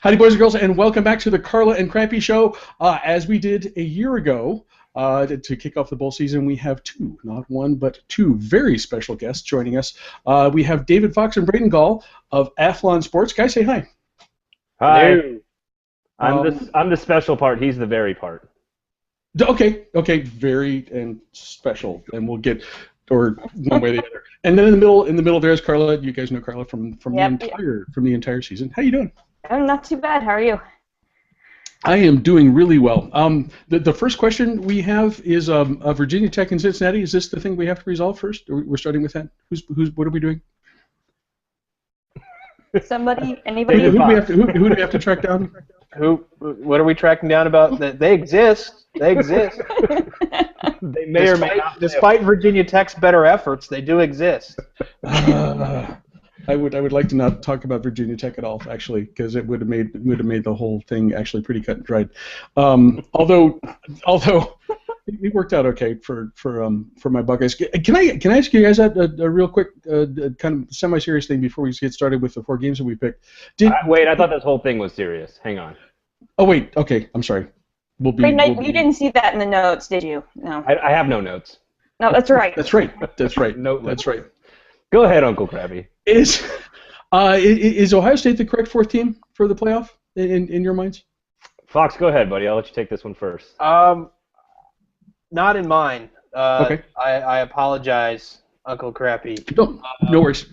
Howdy, boys and girls, and welcome back to the Carla and Crappy Show. As we did a year ago, to kick off the bowl season, we have two, not one, but two very special guests joining us. We have David Fox and Braden Gall of Athlon Sports. Guys, say hi. Hi. I'm the special part. He's the very part. Okay, very and special, and we'll get or one way or the other. And then in the middle there's Carla. You guys know Carla from the entire season. How you doing? I'm not too bad. How are you? I am doing really well. The first question we have is Virginia Tech and Cincinnati. Is this the thing we have to resolve first? We're starting with that. What are we doing? Anybody? Who do we have to track down? What are we tracking down about? They exist. They exist. They may or may not. Despite Virginia Tech's better efforts, they do exist. I would like to not talk about Virginia Tech at all, actually, because it would have made the whole thing actually pretty cut and dried. Although it worked out okay for my Buckeyes. Can I ask you guys a real quick kind of semi-serious thing before we get started with the 4 games that we picked? Wait, I thought this whole thing was serious. Hang on. Oh wait, okay, I'm sorry. You didn't see that in the notes, did you? No. I have no notes. No, that's right. That's right. No, that's right. Go ahead, Uncle Krabby. Is Ohio State the correct 4th team for the playoff in your minds? Fox, go ahead, buddy. I'll let you take this one first. Not in mine. Okay. I apologize, Uncle Crappy. No worries.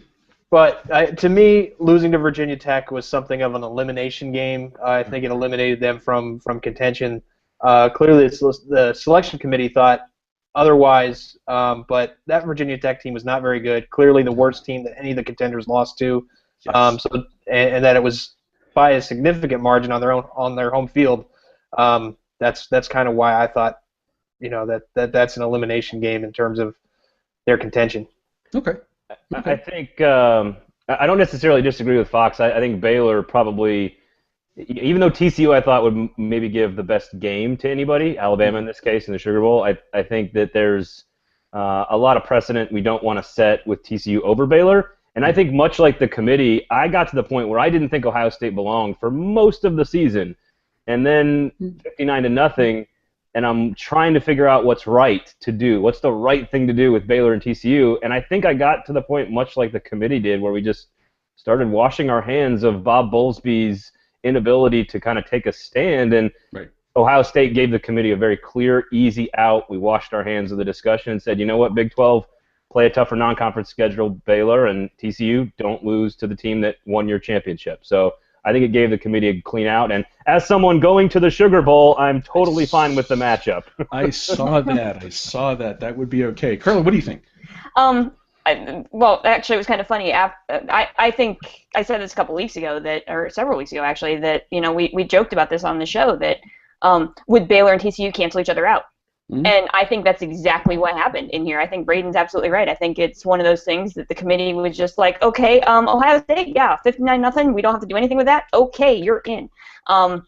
But to me, losing to Virginia Tech was something of an elimination game. I think it eliminated them from contention. Clearly, the selection committee thought otherwise, but that Virginia Tech team was not very good. Clearly, the worst team that any of the contenders lost to. Yes. And that it was by a significant margin on their home field. That's kind of why I thought, that's an elimination game in terms of their contention. Okay. I think I don't necessarily disagree with Fox. I think Baylor probably, even though TCU I thought would maybe give the best game to anybody, Alabama in this case in the Sugar Bowl, I think that there's a lot of precedent we don't want to set with TCU over Baylor. And I think much like the committee, I got to the point where I didn't think Ohio State belonged for most of the season. And then 59-0, and I'm trying to figure out what's right to do. What's the right thing to do with Baylor and TCU? And I think I got to the point much like the committee did where we just started washing our hands of Bob Bowlesby's inability to kind of take a stand. And right. Ohio State gave the committee a very clear, easy out. We washed our hands of the discussion and said, you know what, Big 12, play a tougher non-conference schedule, Baylor, and TCU, don't lose to the team that won your championship. So I think it gave the committee a clean out. And as someone going to the Sugar Bowl, I'm totally fine with the matchup. I saw that. That would be okay. Carla, what do you think? Well, actually, it was kind of funny. I think I said this a couple weeks ago or several weeks ago, actually, that we joked about this on the show that would Baylor and TCU cancel each other out? Mm-hmm. And I think that's exactly what happened in here. I think Braden's absolutely right. I think it's one of those things that the committee was just like, okay, Ohio State, yeah, 59-0. We don't have to do anything with that. Okay, you're in. I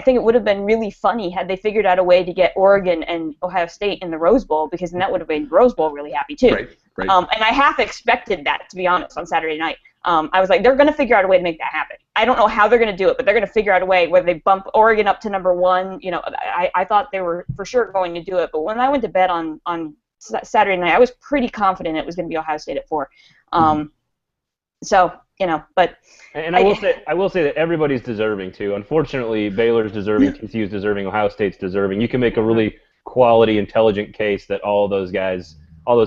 think it would have been really funny had they figured out a way to get Oregon and Ohio State in the Rose Bowl, because then that would have made Rose Bowl really happy too. Right. And I half expected that, to be honest, on Saturday night. I was like, they're going to figure out a way to make that happen. I don't know how they're going to do it, but they're going to figure out a way where they bump Oregon up to number 1. I thought they were for sure going to do it, but when I went to bed on Saturday night, I was pretty confident it was going to be Ohio State at 4. But I will say that everybody's deserving too. Unfortunately, Baylor's deserving, TCU's deserving, Ohio State's deserving. You can make a really quality, intelligent case that all those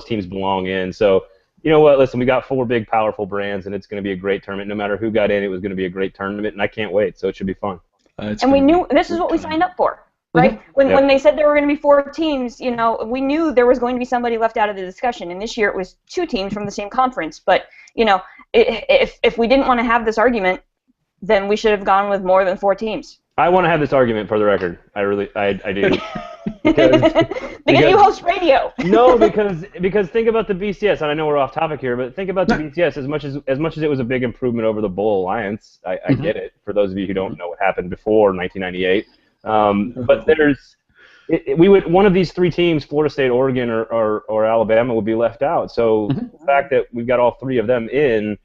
teams belong in. So, you know what? Listen, we got 4 big, powerful brands, and it's going to be a great tournament. No matter who got in, it was going to be a great tournament, and I can't wait. So it should be fun. And we knew this is what we signed up for, right? Mm-hmm. When they said there were going to be 4 teams, we knew there was going to be somebody left out of the discussion. And this year it was 2 teams from the same conference. But if we didn't want to have this argument, then we should have gone with more than 4 teams. I want to have this argument for the record. I do. Because you host radio. No, because think about the BCS, and I know we're off topic here, but think about the BCS. As much as it was a big improvement over the Bowl Alliance, I get it. For those of you who don't know what happened before 1998, but one of these 3 teams, Florida State, Oregon, or Alabama, would be left out. So the fact that we've got all 3 of them in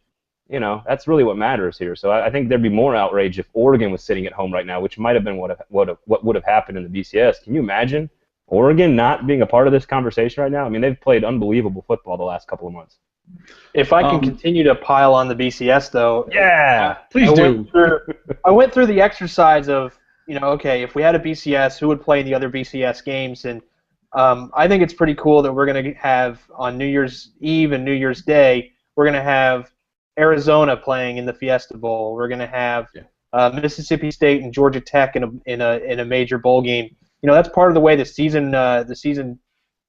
you know, that's really what matters here. So I think there'd be more outrage if Oregon was sitting at home right now, which might have been what would have happened in the BCS. Can you imagine Oregon not being a part of this conversation right now? I mean, they've played unbelievable football the last couple of months. If I can continue to pile on the BCS, though, yeah, please do. I went through the exercise of, you know, okay, if we had a BCS, who would play in the other BCS games? And I think it's pretty cool that we're going to have on New Year's Eve and New Year's Day, we're going to have Arizona playing in the Fiesta Bowl. We're going to have Mississippi State and Georgia Tech in a major bowl game. You know, that's part of the way the season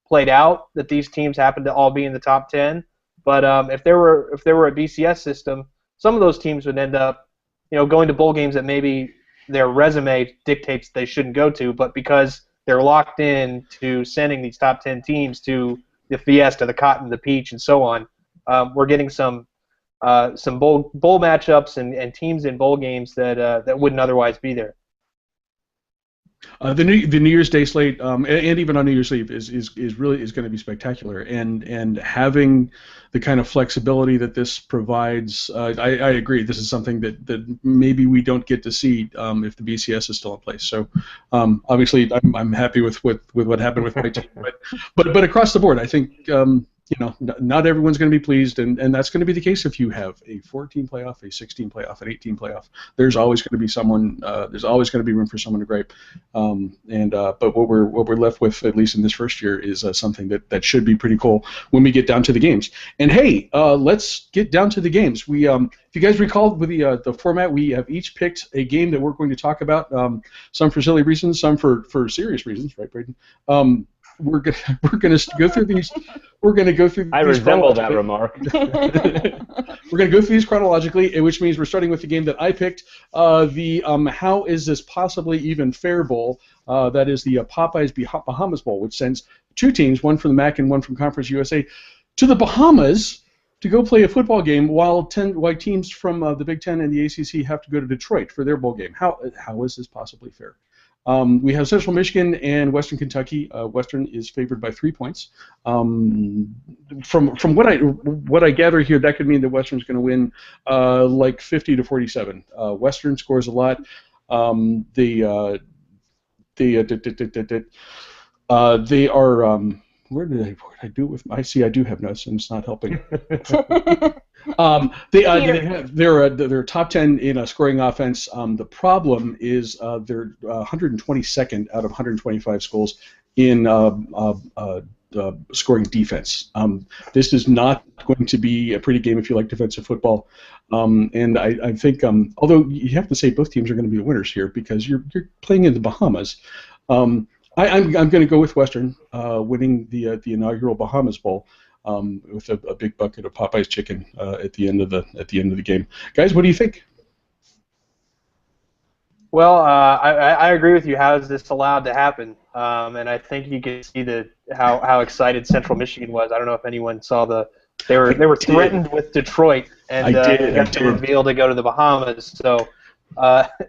played out, that these teams happened to all be in the top 10. But if there were a BCS system, some of those teams would end up, you know, going to bowl games that maybe their resume dictates they shouldn't go to, but because they're locked in to sending these top 10 teams to the Fiesta, the Cotton, the Peach, and so on, we're getting some bowl matchups and teams in bowl games that wouldn't otherwise be there. The New Year's Day slate, and even on New Year's Eve, is going to be spectacular, and having the kind of flexibility that this provides, I agree. This is something that maybe we don't get to see if the BCS is still in place. So obviously, I'm happy with what happened with my team, but across the board, I think. You know, not everyone's going to be pleased, and that's going to be the case if you have a 14 playoff, a 16 playoff, an 18 playoff. There's always going to be someone. There's always going to be room for someone to gripe. But what we're left with, at least in this first year, is something that should be pretty cool when we get down to the games. And hey, let's get down to the games. We, if you guys recall with the format, we have each picked a game that we're going to talk about. Some for silly reasons, some for serious reasons, right, Braden? We're gonna go through these. We're gonna go through. I resemble that remark. We're gonna go through these chronologically, which means we're starting with the game that I picked. How is this possibly even fair bowl? That is the Popeyes Bahamas Bowl, which sends two teams, one from the MAC and one from Conference USA, to the Bahamas to go play a football game, while teams from the Big Ten and the ACC have to go to Detroit for their bowl game. How is this possibly fair? We have Central Michigan and Western Kentucky. Western is favored by 3 points. From what I gather here, that could mean that Western's going to win like 50-47. Western scores a lot. They are. Where did I do it with? I see. I do have notes, and it's not helping. They're top 10 in scoring offense. The problem is they're 122nd out of 125 schools in scoring defense. This is not going to be a pretty game if you like defensive football. And I think, although you have to say both teams are going to be the winners here because you're playing in the Bahamas. I'm going to go with Western winning the inaugural Bahamas Bowl. With a big bucket of Popeye's chicken at the end of the game, guys. What do you think? Well, I agree with you. How is this allowed to happen? And I think you can see how excited Central Michigan was. I don't know if anyone saw they were threatened with Detroit and got to reveal to go to the Bahamas. So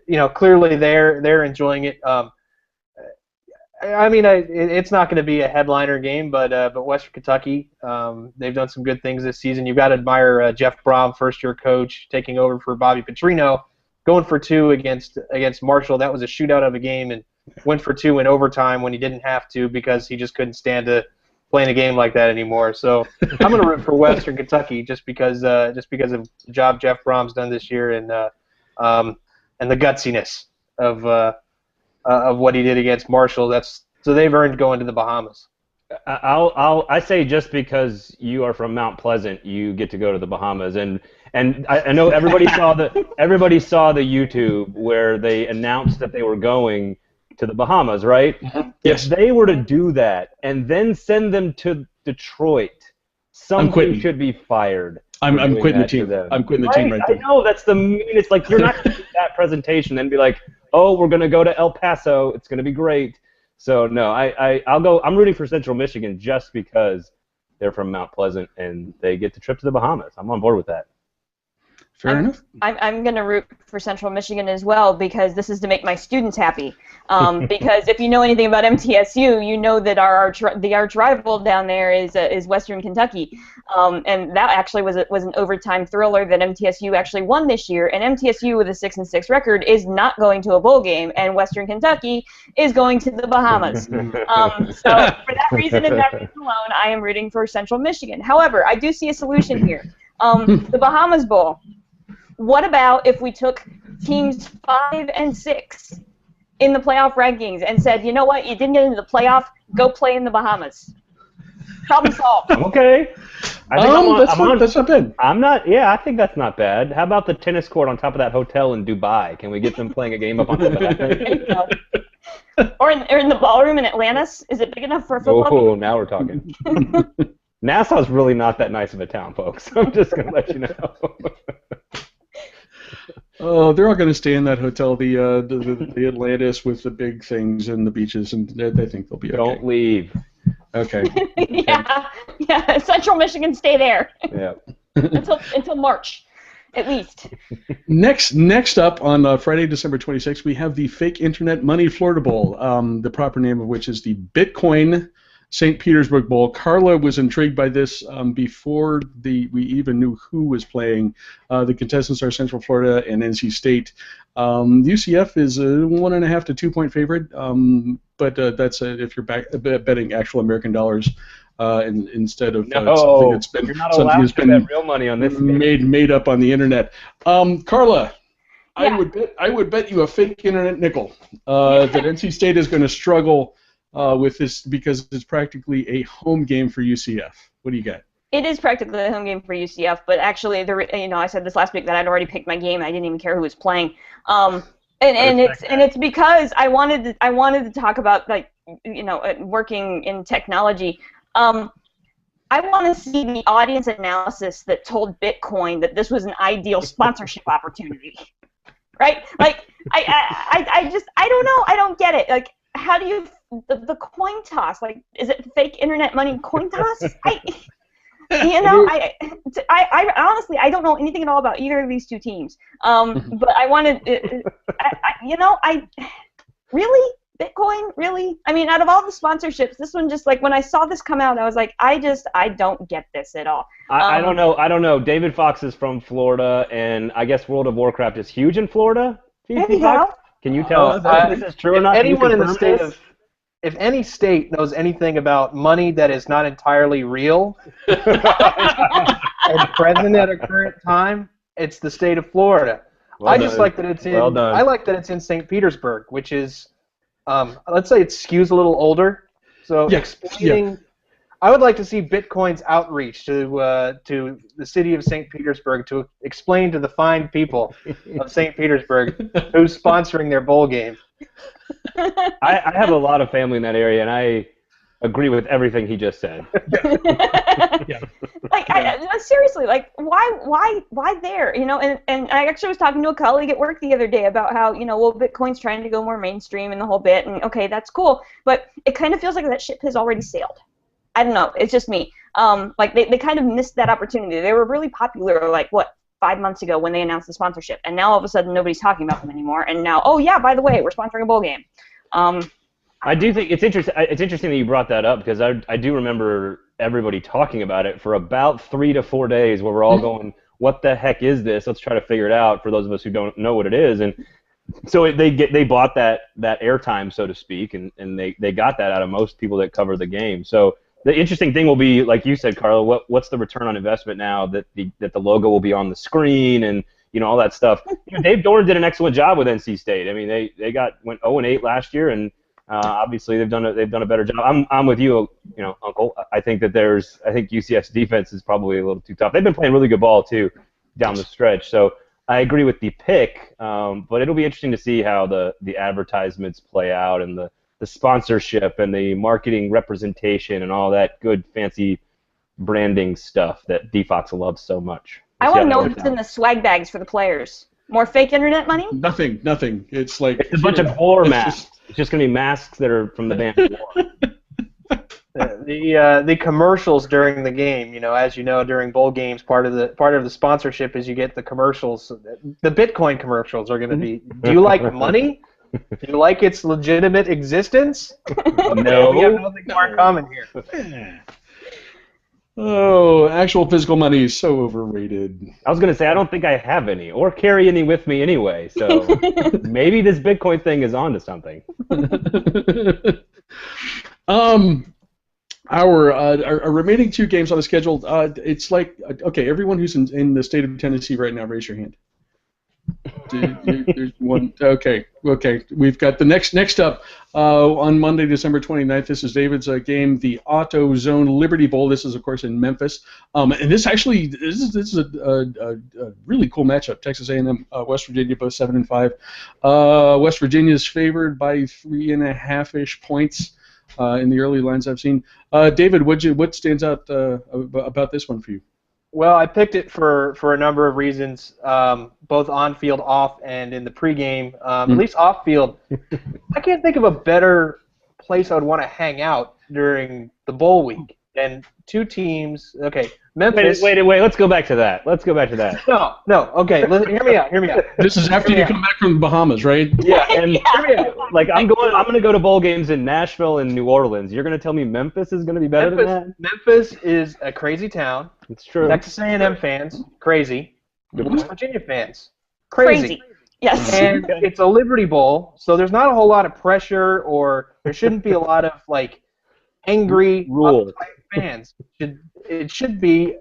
you know, clearly they're enjoying it. I mean, it's not going to be a headliner game, but Western Kentucky, they've done some good things this season. You've got to admire Jeff Brom, first-year coach, taking over for Bobby Petrino, going for 2 against Marshall. That was a shootout of a game, and went for 2 in overtime when he didn't have to because he just couldn't stand to play in a game like that anymore. So I'm going to root for Western Kentucky just because of the job Jeff Brom's done this year and the gutsiness of what he did against Marshall. So they've earned going to the Bahamas. I say just because you are from Mount Pleasant, you get to go to the Bahamas, and I know everybody saw the YouTube where they announced that they were going to the Bahamas, right? Yes. If they were to do that and then send them to Detroit, somebody should be fired. I'm quitting the team. I'm quitting the team right there. I know, that's the meanest. Like, you're not going to do that presentation and be like, oh, we're going to go to El Paso. It's going to be great. So, no, I'll go. I'm rooting for Central Michigan just because they're from Mount Pleasant and they get the trip to the Bahamas. I'm on board with that. Fair enough. I'm going to root for Central Michigan as well because this is to make my students happy. Because if you know anything about MTSU, you know that the arch rival down there is Western Kentucky, and that actually was an overtime thriller that MTSU actually won this year. And MTSU with a 6-6 record is not going to a bowl game, and Western Kentucky is going to the Bahamas. So for that reason and that reason alone, I am rooting for Central Michigan. However, I do see a solution here. The Bahamas Bowl. What about if we took teams 5 and 6 in the playoff rankings and said, you know what, you didn't get into the playoff, go play in the Bahamas? Problem solved. Okay. That's not bad. I think that's not bad. How about the tennis court on top of that hotel in Dubai? Can we get them playing a game up on top of that thing? There you go. Or in the ballroom in Atlantis? Is it big enough for a football game? Oh, now we're talking. Nassau's really not that nice of a town, folks. I'm just going to let you know. Oh, they're all going to stay in that hotel, the Atlantis with the big things and the beaches, and they think they'll be okay. Don't leave. Okay. Yeah. Central Michigan, stay there. Yeah. until March, at least. Next up on Friday, December 26th, we have the Fake Internet Money Florida Bowl, the proper name of which is the Bitcoin St. Petersburg Bowl. Carla was intrigued by this before we even knew who was playing. The contestants are Central Florida and NC State. UCF is a 1.5 to 2 point favorite, but that's if you're betting actual American dollars instead of something that's been you're not allowed to bet real money on this made up on the internet. Carla. Yeah. I would bet you a fake internet nickel that NC State is going to struggle with this because it's practically a home game for UCF. What do you got? It is practically a home game for UCF, but actually, I said this last week that I'd already picked my game. I didn't even care who was playing, and it's because I wanted to talk about working in technology. I want to see the audience analysis that told Bitcoin that this was an ideal sponsorship opportunity, right? Like I don't know. I don't get it. Like, how do you the coin toss? Like, is it fake internet money coin toss? I honestly don't know anything at all about either of these two teams. But I wanted, really Bitcoin, really? I mean, out of all the sponsorships, this one just like when I saw this come out, I was like, I don't get this at all. I don't know. David Fox is from Florida, and I guess World of Warcraft is huge in Florida. There you go. Can you tell us if this is true or not? Anyone in the state of, if any state knows anything about money that is not entirely real and present at a current time, it's the state of Florida. I like that it's in St. Petersburg, which is, let's say it skews a little older. So explaining, I would like to see Bitcoin's outreach to the city of St. Petersburg to explain to the fine people of St. Petersburg who's sponsoring their bowl game. I have a lot of family in that area, and I agree with everything he just said. Seriously, like, why there? And I actually was talking to a colleague at work the other day about how, Bitcoin's trying to go more mainstream and the whole bit, and okay, that's cool, but it kind of feels like that ship has already sailed. I don't know. It's just me. They kind of missed that opportunity. They were really popular, 5 months ago when they announced the sponsorship, and now all of a sudden nobody's talking about them anymore. And now, oh yeah, by the way, we're sponsoring a bowl game. I do think it's interesting. It's interesting that you brought that up because I do remember everybody talking about it for about 3 to 4 days, where we're all going, "What the heck is this? Let's try to figure it out." For those of us who don't know what it is, and so they bought that airtime, so to speak, and they got that out of most people that cover the game. So the interesting thing will be, like you said, Carla, what's the return on investment now that the logo will be on the screen and all that stuff. Dave Dorn did an excellent job with NC State. I mean, they went 0-8 last year, and obviously they've done a better job. I'm with you, Uncle. I think UCF's defense is probably a little too tough. They've been playing really good ball too down the stretch. So I agree with the pick, but it'll be interesting to see how the advertisements play out and the sponsorship and the marketing representation and all that good fancy branding stuff that DFox loves so much. I want to know what's in the swag bags for the players. More fake internet money? Nothing. It's like it's a bunch of war masks. It's just going to be masks that are from the band War. The commercials during the game, as you know, during bowl games, part of the sponsorship is you get the commercials. The Bitcoin commercials are going to be. Do you like money? Do you like its legitimate existence? No. We have nothing more in common here. Oh, actual physical money is so overrated. I was going to say, I don't think I have any or carry any with me anyway, so maybe this Bitcoin thing is on to something. Our remaining 2 games on the schedule, it's like, okay, everyone who's in the state of Tennessee right now, raise your hand. There's one. Okay. We've got the next up on Monday, December 29th. This is David's game, the Auto Zone Liberty Bowl. This is, of course, in Memphis. And this is a really cool matchup. Texas A&M, West Virginia, both 7-5. West Virginia is favored by 3.5-ish points in the early lines I've seen. David, what stands out about this one for you? Well, I picked it for a number of reasons, both on field, off, and in the pregame. At least off field, I can't think of a better place I would want to hang out during the bowl week than 2 teams. Okay, Memphis. Wait. Let's go back to that. No. Okay, hear me out. This is after you come back from the Bahamas, right? Yeah, and like I'm going to go to bowl games in Nashville and New Orleans. You're going to tell me Memphis is going to be better than that? Memphis is a crazy town. It's true. Texas A&M fans, crazy. West Virginia fans, crazy. Yes. And it's a Liberty Bowl, so there's not a whole lot of pressure, or there shouldn't be a lot of angry rules. Fans. It should be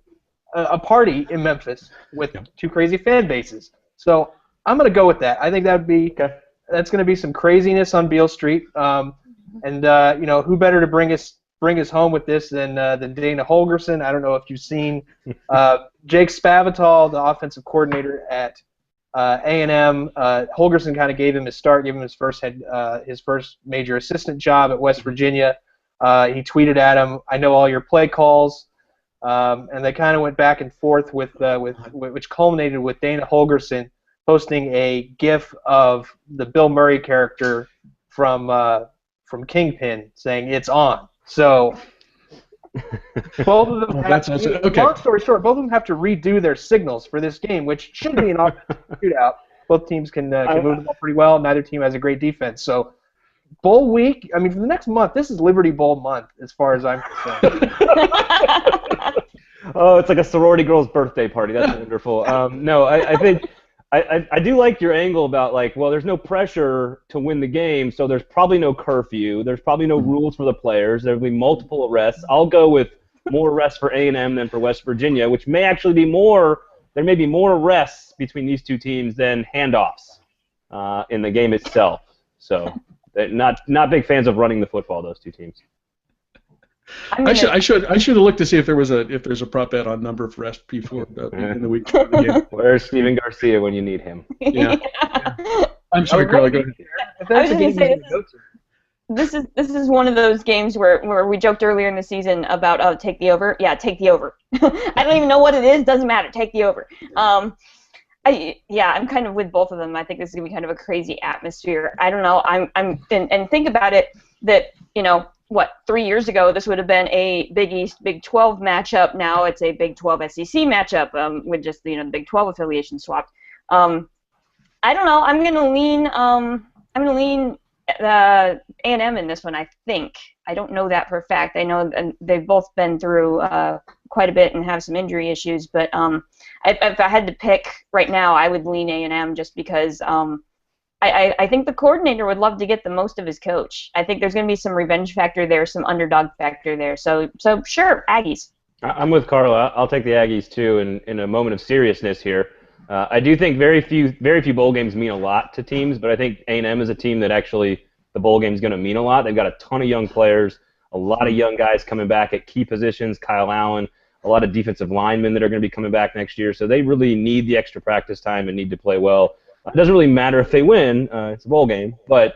a party in Memphis with 2 crazy fan bases. So I'm going to go with that. I think that's going to be some craziness on Beale Street. And who better to bring us home with this than Dana Holgorsen? I don't know if you've seen Jake Spavital, the offensive coordinator at A&M. Holgorsen kind of gave him his start, gave him his first major assistant job at West Virginia. He tweeted at him, "I know all your play calls," and they kind of went back and forth with which culminated with Dana Holgorsen posting a GIF of the Bill Murray character from Kingpin saying "It's on." So both of them. Long story short, both of them have to redo their signals for this game, which should be an shootout. Both teams can move the ball pretty well. Neither team has a great defense, so. Bowl week, for the next month, this is Liberty Bowl month as far as I'm concerned. Oh, it's like a sorority girl's birthday party. That's wonderful. No, I think I do like your angle about there's no pressure to win the game, so there's probably no curfew. There's probably no rules for the players. There'll be multiple arrests. I'll go with more arrests for A&M than for West Virginia, which may actually be more. There may be more arrests between these 2 teams than handoffs in the game itself. So. Not big fans of running the football, those 2 teams. I should have looked to see if there's a prop bet on number of arrests before in the week. Of the game. Where's Steven Garcia when you need him? Yeah. I'm sorry, Carla. Go ahead. I was going to say this is one of those games where we joked earlier in the season about take the over. Yeah, take the over. I don't even know what it is. Doesn't matter. Take the over. I'm kind of with both of them. I think this is gonna be kind of a crazy atmosphere. I don't know. And think about it that 3 years ago this would have been a Big East Big 12 matchup. Now it's a Big 12 SEC matchup with just the Big 12 affiliation swapped. I don't know. I'm gonna lean A&M in this one. I think. I don't know that for a fact. I know they've both been through quite a bit and have some injury issues, but if I had to pick right now, I would lean A&M just because I think the coordinator would love to get the most of his coach. I think there's going to be some revenge factor there, some underdog factor there. So sure, Aggies. I'm with Carla. I'll take the Aggies too. In a moment of seriousness here, I do think very few bowl games mean a lot to teams, but I think A&M is a team that actually the bowl game is going to mean a lot. They've got a ton of young players, a lot of young guys coming back at key positions. Kyle Allen. A lot of defensive linemen that are going to be coming back next year, so they really need the extra practice time and need to play well. It doesn't really matter if they win; it's a bowl game, but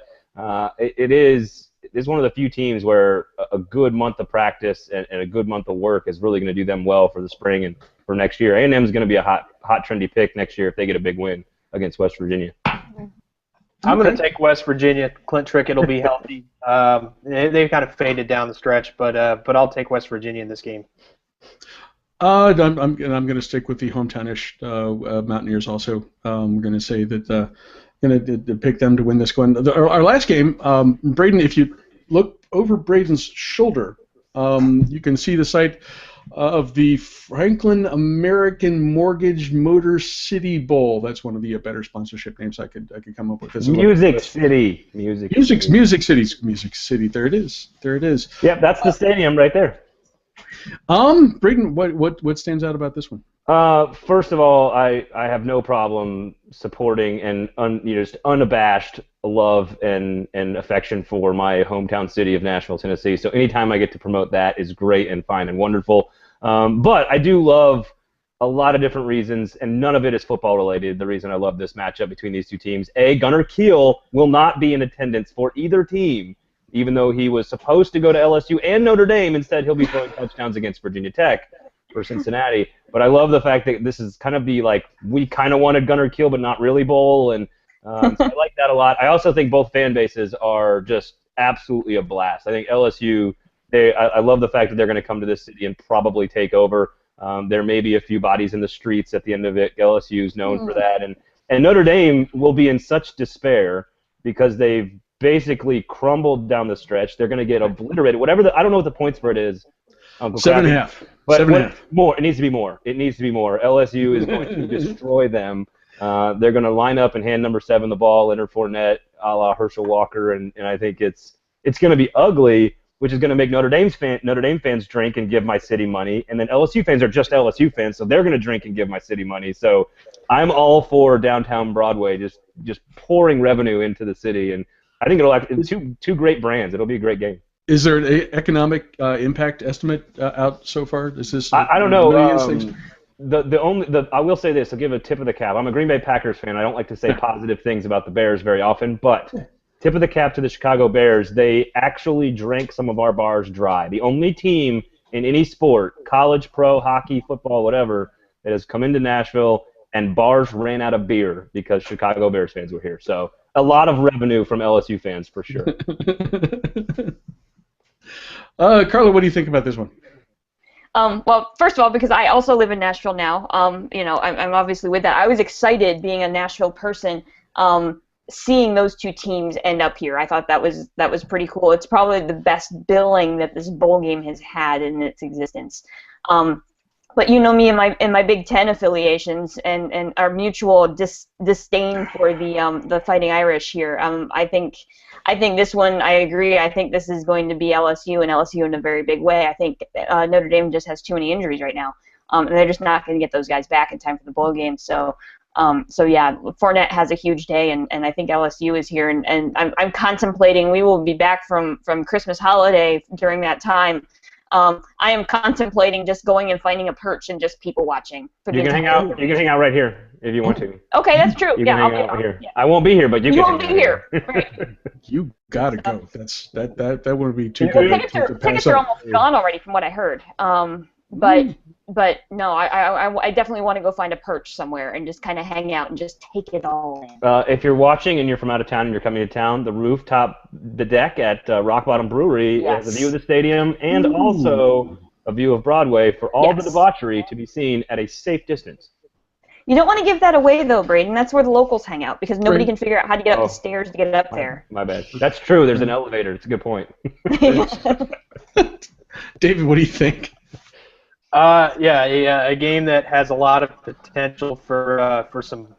it is one of the few teams where a good month of practice and a good month of work is really going to do them well for the spring and for next year. A&M is going to be a hot, trendy pick next year if they get a big win against West Virginia. I'm going to take West Virginia. Clint Trickett will be healthy. They've kind of faded down the stretch, but I'll take West Virginia in this game. I'm going to stick with the hometownish Mountaineers also. I'm going to say that going to pick them to win this one. Our last game, Braden, if you look over Braden's shoulder, you can see the site of the Franklin American Mortgage Motor City Bowl. That's one of the better sponsorship names I could come up with. Music City. Music City. There it is. Yep, that's the stadium right there. Braden, what stands out about this one? First of all, I have no problem supporting and just unabashed love and affection for my hometown city of Nashville, Tennessee. So anytime I get to promote that is great and fine and wonderful. But I do love a lot of different reasons, and none of it is football related. The reason I love this matchup between these two teams: Gunnar Kiel will not be in attendance for either team, even though he was supposed to go to LSU and Notre Dame. Instead, he'll be throwing touchdowns against Virginia Tech for Cincinnati. But I love the fact that this is kind of the, like, we kind of wanted Gunnar Kiel but not really bowl, and so I like that a lot. I also think both fan bases are just absolutely a blast. I think LSU, I love the fact that they're going to come to this city and probably take over. There may be a few bodies in the streets at the end of it. LSU is known for that. And Notre Dame will be in such despair because they've basically crumbled down the stretch. They're going to get obliterated. I don't know what the point spread is. 7.5. But 7.5. More. It needs to be more. LSU is going to destroy them. They're going to line up and hand number 7 the ball, Leonard Fournette, a la Herschel Walker, and I think it's going to be ugly, which is going to make Notre Dame fans drink and give my city money, and then LSU fans are just LSU fans, so they're going to drink and give my city money. So I'm all for downtown Broadway just pouring revenue into the city, and I think it'll two great brands. It'll be a great game. Is there an economic impact estimate out so far? Is this? I don't know. I will say this. I'll give a tip of the cap. I'm a Green Bay Packers fan. I don't like to say positive things about the Bears very often, but tip of the cap to the Chicago Bears. They actually drank some of our bars dry. The only team in any sport, college, pro, hockey, football, whatever, that has come into Nashville and bars ran out of beer because Chicago Bears fans were here. So a lot of revenue from LSU fans for sure. Carla, what do you think about this one? Well, first of all, because I also live in Nashville now, I'm obviously with that. I was excited being a Nashville person, seeing those two teams end up here. I thought that was pretty cool. It's probably the best billing that this bowl game has had in its existence. But you know me and my Big Ten affiliations and our mutual disdain for the Fighting Irish here. I think this one, I agree. I think this is going to be LSU, and LSU in a very big way. I think Notre Dame just has too many injuries right now, and they're just not going to get those guys back in time for the bowl game. So yeah, Fournette has a huge day, and I think LSU is here, and I'm contemplating. We will be back from Christmas holiday during that time. I am contemplating just going and finding a perch and just people watching. You can hang out. You can hang out right here if you want to. Okay, that's true. You can hang out here. Yeah. I won't be here, but you can. You won't be here. Right. You gotta go. That would be too good. Tickets are almost gone already, from what I heard. But no, I definitely want to go find a perch somewhere and just kind of hang out and just take it all in. If you're watching and you're from out of town and you're coming to town, the deck at Rock Bottom Brewery has a view of the stadium and also a view of Broadway for all the debauchery to be seen at a safe distance. You don't want to give that away, though, Braden. That's where the locals hang out because nobody can figure out how to get up the stairs to get up there. My bad. That's true. There's an elevator. It's a good point. David, what do you think? A game that has a lot of potential for some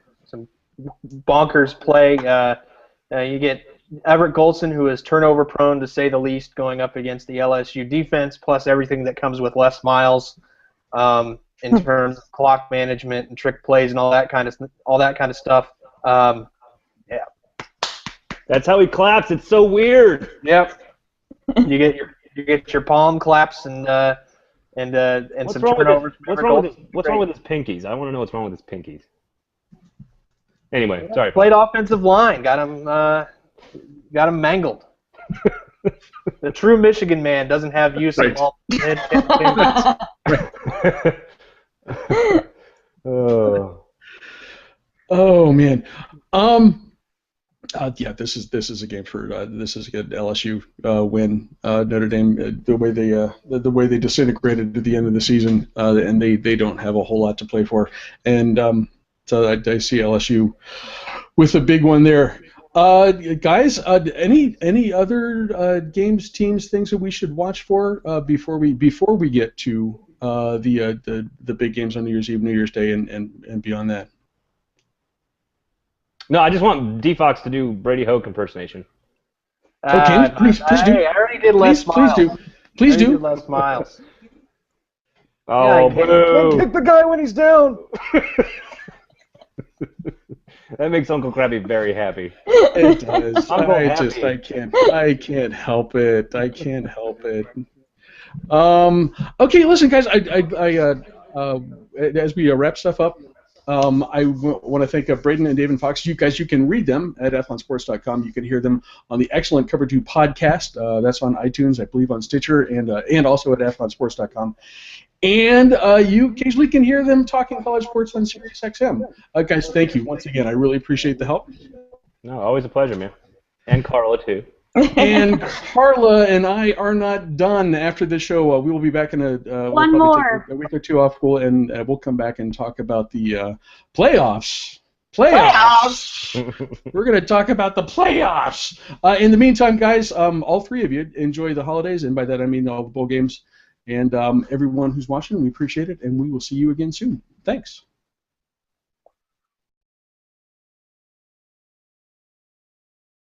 bonkers play. You get Everett Golson, who is turnover prone to say the least, going up against the LSU defense, plus everything that comes with Les Miles in terms of clock management and trick plays and all that kind of stuff. That's how he claps. It's so weird. Yep. You get your palm claps and some turnovers. What's wrong with his pinkies? I want to know what's wrong with his pinkies. Anyway, sorry. Played offensive line, got him mangled. The true Michigan man doesn't have use of all. Oh man. Yeah, this is a game for this is a good LSU win. Notre Dame, the way they disintegrated at the end of the season, and they don't have a whole lot to play for, and so I see LSU with a big one there. Guys, any other games, teams, things that we should watch for before we get to the big games on New Year's Eve, New Year's Day, and beyond that? No, I just want D-Fox to do Brady Hoke impersonation. Okay, please do. I already did Les Miles. Please do. Les Miles. Oh, yeah, boo! Can't kick the guy when he's down. That makes Uncle Krabby very happy. It does. Uncle I can't help it. I can't help it. Okay, listen, guys. As we wrap stuff up, I want to thank Braden and David Fox. You guys, you can read them at athlonsports.com. You can hear them on the excellent Cover 2 podcast. That's on iTunes, I believe, on Stitcher, and also at athlonsports.com. And you occasionally can hear them talking college sports on Sirius XM. Guys, thank you once again. I really appreciate the help. No, always a pleasure, man. And Carla, too. And Carla and I are not done after the show. We will be back in One more. Take a week or two off, and we'll come back and talk about the playoffs. We're going to talk about the playoffs. In the meantime, guys, all three of you enjoy the holidays, and by that I mean all the bowl games. And everyone who's watching, we appreciate it, and we will see you again soon. Thanks.